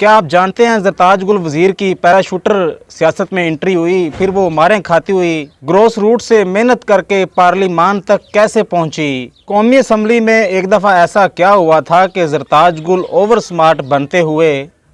क्या आप जानते हैं ज़रताज गुल वज़ीर की पैराशूटर सियासत में एंट्री हुई, फिर वो मारें खाती हुई, ग्रोस रूट से मेहनत करके पार्लिमान तक कैसे पहुंची। कौमी असम्बली में एक दफ़ा ऐसा क्या हुआ था कि ज़रताज गुल ओवर स्मार्ट बनते हुए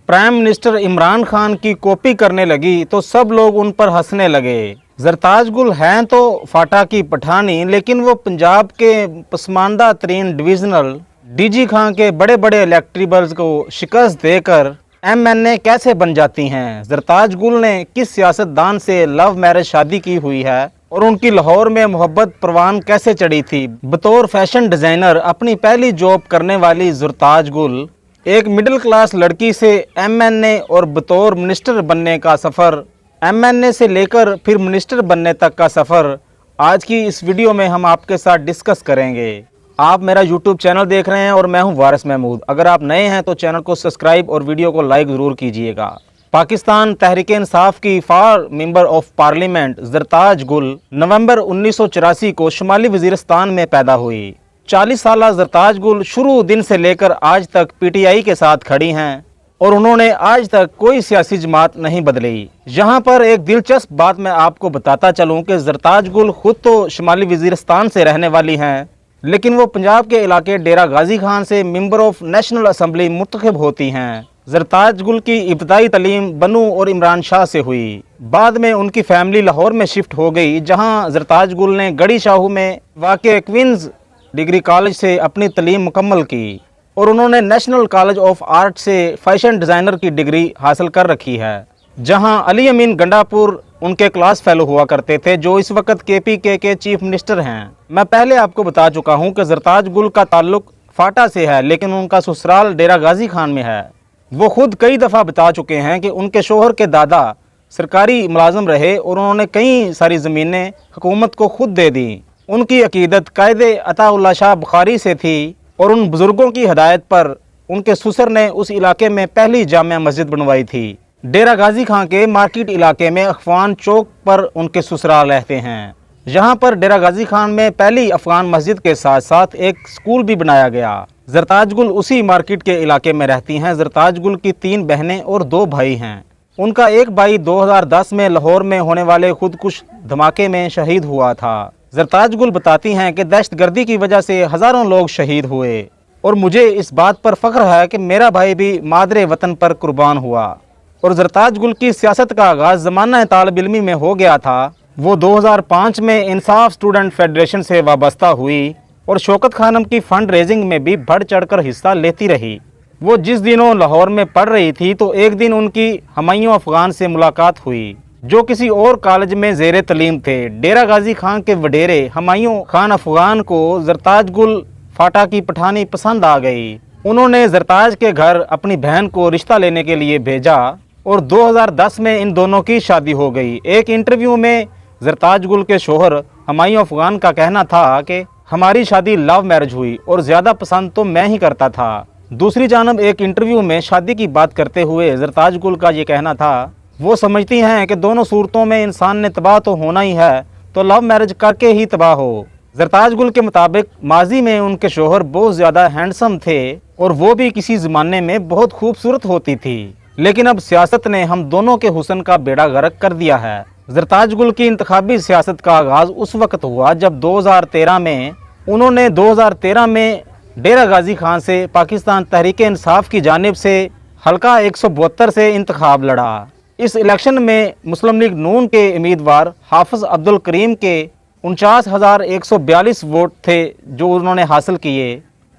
प्राइम मिनिस्टर इमरान खान की कॉपी करने लगी तो सब लोग उन पर हंसने लगे। ज़रताज गुल हैं तो फाटा की पठानी, लेकिन वो पंजाब के पसमानदा तरीन डिविजनल डीजी खां के बड़े बड़े इलेक्टेबल्स को शिकस्त देकर एमएनए कैसे बन जाती हैं। ज़रताज गुल ने किस सियासतदान से लव मैरिज शादी की हुई है और उनकी लाहौर में मोहब्बत परवान कैसे चढ़ी थी। बतौर फैशन डिज़ाइनर अपनी पहली जॉब करने वाली ज़रताज गुल एक मिडिल क्लास लड़की से एमएनए और बतौर मिनिस्टर बनने का सफ़र, एमएनए से लेकर फिर मिनिस्टर बनने तक का सफ़र आज की इस वीडियो में हम आपके साथ डिस्कस करेंगे। आप मेरा YouTube चैनल देख रहे हैं और मैं हूं वारिस महमूद। अगर आप नए हैं तो चैनल को सब्सक्राइब और वीडियो को लाइक ज़रूर कीजिएगा। पाकिस्तान तहरीक इंसाफ की फार मेंबर ऑफ पार्लियामेंट ज़रताज गुल नवंबर 1984 को शुमाली वज़ीरिस्तान में पैदा हुई। 40 साल ज़रताज गुल शुरू दिन से लेकर आज तक PTI के साथ खड़ी हैं और उन्होंने आज तक कोई सियासी जमात नहीं बदली। यहाँ पर एक दिलचस्प बात मैं आपको बताता चलूँ कि ज़रताज गुल खुद तो शुमाली वज़ीरिस्तान से रहने वाली हैं, लेकिन वो पंजाब के इलाके डेरा गाजी खान से मेंबर ऑफ नेशनल असम्बली मुंतखब होती हैं। ज़रताज गुल की इब्तदाई तालीम बनू और इमरान शाह से हुई। बाद में उनकी फैमिली लाहौर में शिफ्ट हो गई, जहां ज़रताज गुल ने गढ़ी शाहू में वाक़े क्वींस डिग्री कॉलेज से अपनी तालीम मुकम्मल की और उन्होंने नेशनल कॉलेज ऑफ आर्ट से फैशन डिज़ाइनर की डिग्री हासिल कर रखी है, जहां अली अमीन गंडापुर उनके क्लास फेलो हुआ करते थे, जो इस वक्त KPK के चीफ मिनिस्टर हैं। मैं पहले आपको बता चुका हूं कि ज़रताज गुल का ताल्लुक फाटा से है, लेकिन उनका ससुराल डेरा गाजी खान में है। वो खुद कई दफ़ा बता चुके हैं कि उनके शोहर के दादा सरकारी मुलाजम रहे और उन्होंने कई सारी ज़मीनें हुकूमत को खुद दे दी। उनकी अकीदत कायदे अताउल्लाह शाह बुखारी से थी और उन बुज़ुर्गों की हदायत पर उनके ससुर ने उस इलाके में पहली जामिया मस्जिद बनवाई थी। डेरा गाजी खां के मार्केट इलाके में अफगान चौक पर उनके ससुराल रहते हैं। यहाँ पर डेरा गाजी खान में पहली अफगान मस्जिद के साथ साथ एक स्कूल भी बनाया गया। ज़रताज गुल उसी मार्केट के इलाके में रहती हैं। ज़रताज गुल की 3 बहनें और 2 भाई हैं। उनका एक भाई 2010 में लाहौर में होने वाले खुदकुश धमाके में शहीद हुआ था। ज़रताज गुल बताती हैं कि दहशतगर्दी की वजह से हज़ारों लोग शहीद हुए और मुझे इस बात पर फ़ख्र है कि मेरा भाई भी मादरे वतन पर कुर्बान हुआ। और ज़रताज गुल की सियासत का आगाज़ ज़माना तालिब इल्मी में हो गया था। वो 2005 में इंसाफ स्टूडेंट फेडरेशन से वाबस्ता हुई और शौकत खानम की फ़ंड रेजिंग में भी बढ़ चढ़कर हिस्सा लेती रही। वो जिस दिनों लाहौर में पढ़ रही थी तो एक दिन उनकी हमायूं अफ़गान से मुलाकात हुई, जो किसी और कॉलेज में ज़ेरे तलीम थे। डेरा गाजी खान के वडेरे हमायूं खान अफ़गान को ज़रताज गुल फाटा की पठानी पसंद आ गई। उन्होंने ज़रताज के घर अपनी बहन को रिश्ता लेने के लिए भेजा और 2010 में इन दोनों की शादी हो गई। एक इंटरव्यू में ज़रताज गुल के शोहर हमायूं अफ़गान का कहना था कि हमारी शादी लव मैरिज हुई और ज़्यादा पसंद तो मैं ही करता था। दूसरी जानब एक इंटरव्यू में शादी की बात करते हुए ज़रताज गुल का ये कहना था, वो समझती हैं कि दोनों सूरतों में इंसान ने तबाह तो होना ही है, तो लव मैरिज करके ही तबाह हो। ज़रताज गुल के मुताबिक माजी में उनके शोहर बहुत ज़्यादा हैंडसम थे और वो भी किसी ज़माने में बहुत खूबसूरत होती थी, लेकिन अब सियासत ने हम दोनों के हुस्न का बेड़ा गर्क कर दिया है। ज़रताज गुल की इंतखाबी सियासत का आगाज़ उस वक्त हुआ जब 2013 में उन्होंने 2013 में डेरा गाजी खान से पाकिस्तान तहरीक इंसाफ की जानिब से हल्का 172 से इंतखाब लड़ा। इस इलेक्शन में मुस्लिम लीग नून के उम्मीदवार हाफिज़ अब्दुल करीम के 49,142 वोट थे जो उन्होंने हासिल किए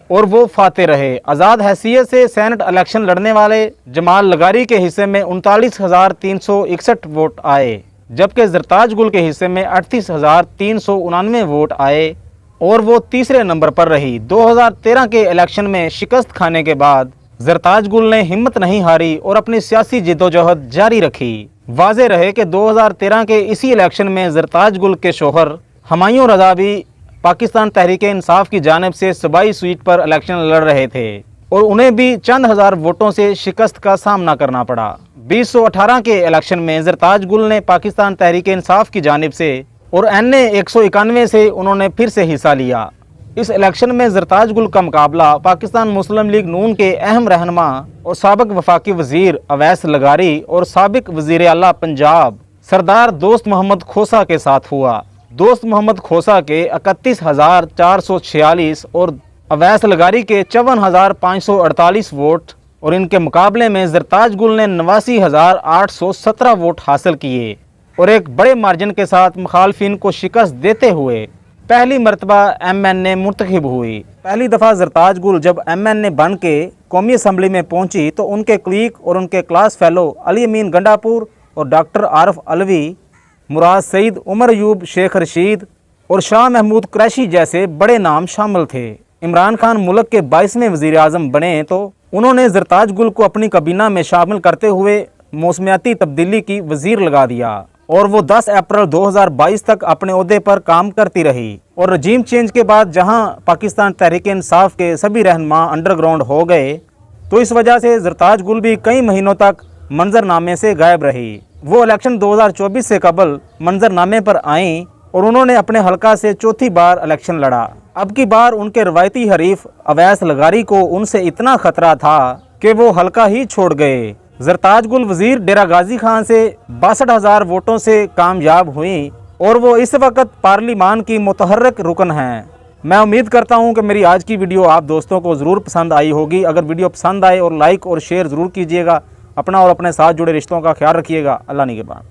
और वो फाते रहे। आज़ाद हैसियत से सेनेट इलेक्शन लड़ने वाले जमाल लगारी के हिस्से में 39,361 वोट आए, जबकि ज़रताज गुल के हिस्से में 38,399 वोट आए और वो तीसरे नंबर पर रही। 2013 के इलेक्शन में शिकस्त खाने के बाद ज़रताज गुल ने हिम्मत नहीं हारी और अपनी सियासी जिद्दोजहद जारी रखी। वाज़े रहे कि 2013 के इसी इलेक्शन में ज़रताज गुल के शोहर हमायूं रज़ा भी पाकिस्तान तहरीक इंसाफ की जानिब से सूबाई सीट पर इलेक्शन लड़ रहे थे और उन्हें भी चंद हज़ार वोटों से शिकस्त का सामना करना पड़ा। 2018 के इलेक्शन में ज़रताज गुल ने पाकिस्तान तहरीक इंसाफ की जानिब से और NA 191 से उन्होंने फिर से हिस्सा लिया इस इलेक्शन में जरताज गुल का मुकाबला पाकिस्तान मुस्लिम लीग नून के अहम रहनुमा और साबिक वफाकी वजीर अवैस लगारी और साबिक वजीर आला पंजाब सरदार दोस्त मोहम्मद खोसा के साथ हुआ। दोस्त मोहम्मद खोसा के 31,446 और अवैस लगारी के 54,548 वोट और इनके मुकाबले में जरताज गुल ने 89,817 वोट हासिल किए और एक बड़े मार्जिन के साथ मुखालफिन को शिकस्त देते हुए पहली मरतबा MNA मुंतखब हुई। पहली दफ़ा जरताज गुल जब MNA बन के कौमी असम्बली में पहुंची तो उनके क्लीक और उनके क्लास फेलो अली अमीन गंडापुर और डॉक्टर आरफ अलवी, मुराद सईद, उमर अयूब, शेख रशीद और शाह महमूद कुरैशी जैसे बड़े नाम शामिल थे। इमरान खान मुल्क के 22वें वज़ीर आज़म बने तो उन्होंने जरताज गुल को अपनी काबीना में शामिल करते हुए मौसमियाती तब्दीली की वज़ीर लगा दिया और वो 10 अप्रैल 2022 तक अपने ओहदे पर काम करती रही। और रजीम चेंज के बाद जहां पाकिस्तान तहरीक इंसाफ के सभी रहनुमा अंडरग्राउंड हो गए तो इस वजह से जरताज गुल भी कई महीनों तक मंजरनामे से गायब रही। वो इलेक्शन 2024 से कबल मंजरनामे पर आईं और उन्होंने अपने हलका से चौथी बार इलेक्शन लड़ा। अब की बार उनके रवायती हरीफ अवैस लगारी को उनसे इतना खतरा था कि वो हलका ही छोड़ गए। जरताज गुल वजीर डेरा गाजी खान से 62,000 वोटों से कामयाब हुई और वो इस वक्त पार्लिमान की मुतहर्रिक रुकन हैं। मैं उम्मीद करता हूं कि मेरी आज की वीडियो आप दोस्तों को ज़रूर पसंद आई होगी। अगर वीडियो पसंद आए और लाइक और शेयर ज़रूर कीजिएगा। अपना और अपने साथ जुड़े रिश्तों का ख्याल रखिएगा। अल्लाह निगहबान।